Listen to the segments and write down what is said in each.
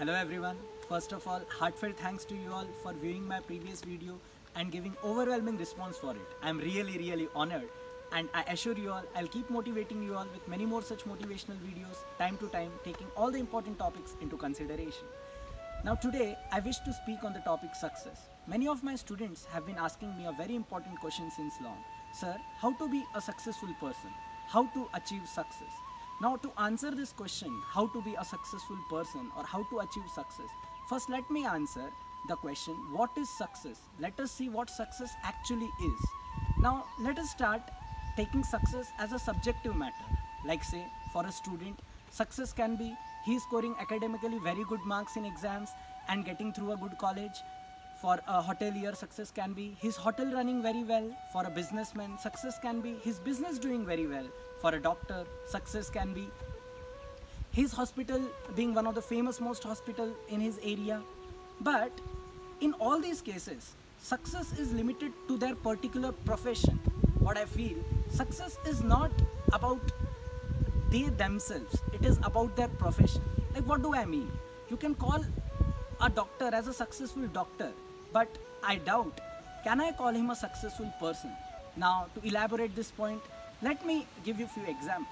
Hello everyone. First of all, heartfelt thanks to you all for viewing my previous video and giving overwhelming response for it. I'm really honored, and I assure you all I'll keep motivating you all with many more such motivational videos time to time, taking all the important topics into consideration. Now today I wish to speak on the topic success. Many of my students have been asking me a very important question since long. Sir, how to be a successful person? How to achieve success? Now to answer this question, how to be a successful person or how to achieve success, first let me answer the question, what is success? Let us see what success actually is. Now let us start taking success as a subjective matter. Like say for a student, success can be he scoring academically very good marks in exams and getting through a good college. For a hotelier, success can be his hotel running very well. For a businessman, success can be his business doing very well. For a doctor, success can be his hospital being one of the famous most hospital in his area. But in all these cases, success is limited to their particular profession. What I feel, success is not about they themselves, it is about their profession. Like, what do I mean? You can call a doctor as a successful doctor, but I doubt can I call him a successful person. Now to elaborate this point, let me give you a few examples.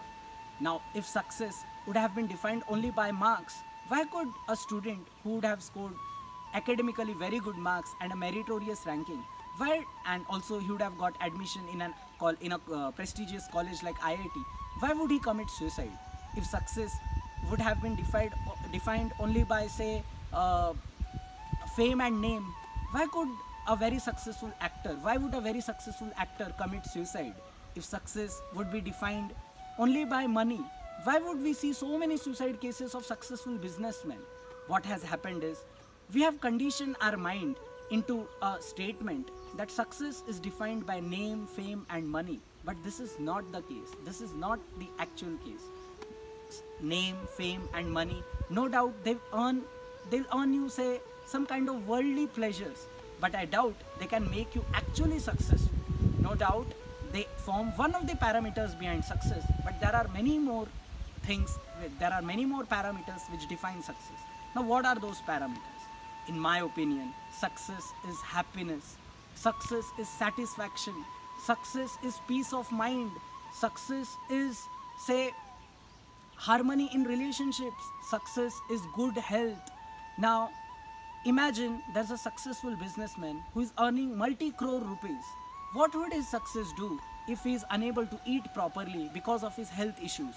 Now if success would have been defined only by marks, why could a student who would have scored academically very good marks and a meritorious ranking, and also he would have got admission in a prestigious college like IIT, why would he commit suicide? If success would have been defined only by say fame and name, why would a very successful actor commit suicide? If success would be defined only by money, why would we see so many suicide cases of successful businessmen? What has happened is we have conditioned our mind into a statement that success is defined by name, fame and money. But this is not the case. This is not the actual case. Name, fame and money, no doubt they'll earn you say some kind of worldly pleasures, but I doubt they can make you actually successful. No doubt they form one of the parameters behind success, but there are many more parameters which define success. Now what are those parameters? In my opinion, success is happiness, success is satisfaction, success is peace of mind, success is say harmony in relationships, success is good health. Now imagine there's a successful businessman who is earning multi-crore rupees. What would his success do if he is unable to eat properly because of his health issues?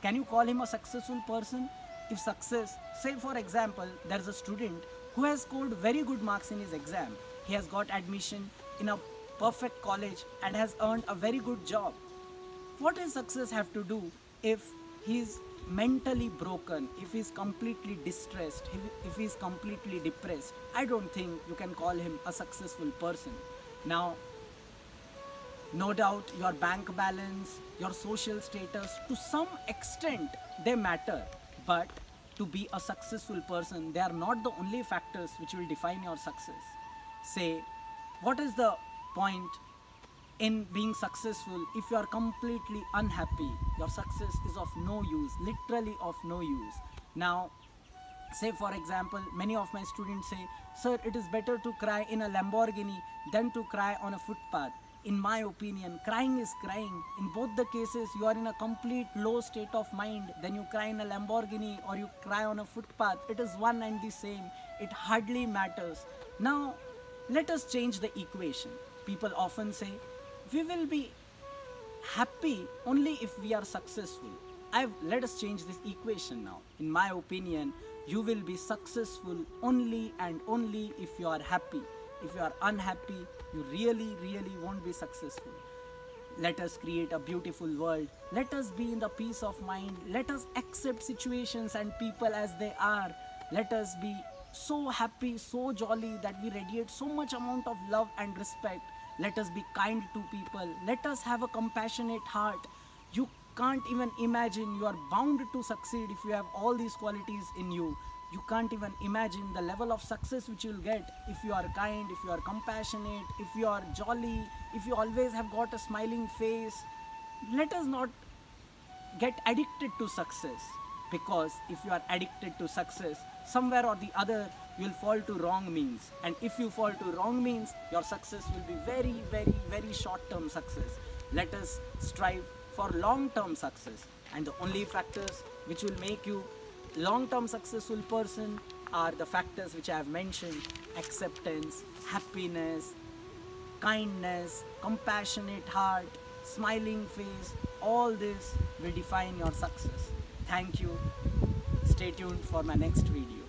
Can you call him a successful person? If success, say for example, there's a student who has scored very good marks in his exam, he has got admission in a perfect college and has earned a very good job. What does success have to do if he's mentally broken, if he's completely distressed, if he's completely depressed? I don't think you can call him a successful person. Now, no doubt your bank balance, your social status, to some extent they matter, but to be a successful person, they are not the only factors which will define your success. Say, what is the point in being successful if you are completely unhappy? Your success is of no use, literally of no use. Now say for example, many of my students say, sir, it is better to cry in a Lamborghini than to cry on a footpath. In my opinion, crying is crying. In both the cases, you are in a complete low state of mind. Then you cry in a Lamborghini or you cry on a footpath. It is one and the same. It hardly matters. Now let us change the equation. People often say, we will be happy only if we are successful. Let us change this equation now. In my opinion, you will be successful only and only if you are happy. If you are unhappy, you really won't be successful. Let us create a beautiful world. Let us be in the peace of mind. Let us accept situations and people as they are. Let us be so happy, so jolly that we radiate so much amount of love and respect. Let us be kind to people. Let us have a compassionate heart. You can't even imagine, you are bound to succeed if you have all these qualities in you. You can't even imagine the level of success which you will get if you are kind, if you are compassionate, if you are jolly, if you always have got a smiling face. Let us not get addicted to success, because if you are addicted to success, somewhere or the other you will fall to wrong means, and if you fall to wrong means, your success will be very, very, very short term success. Let us strive for long term success, and the only factors which will make you long term successful person are the factors which I have mentioned: acceptance, happiness, kindness, compassionate heart, smiling face. All this will define your success. Thank you. Stay tuned for my next video.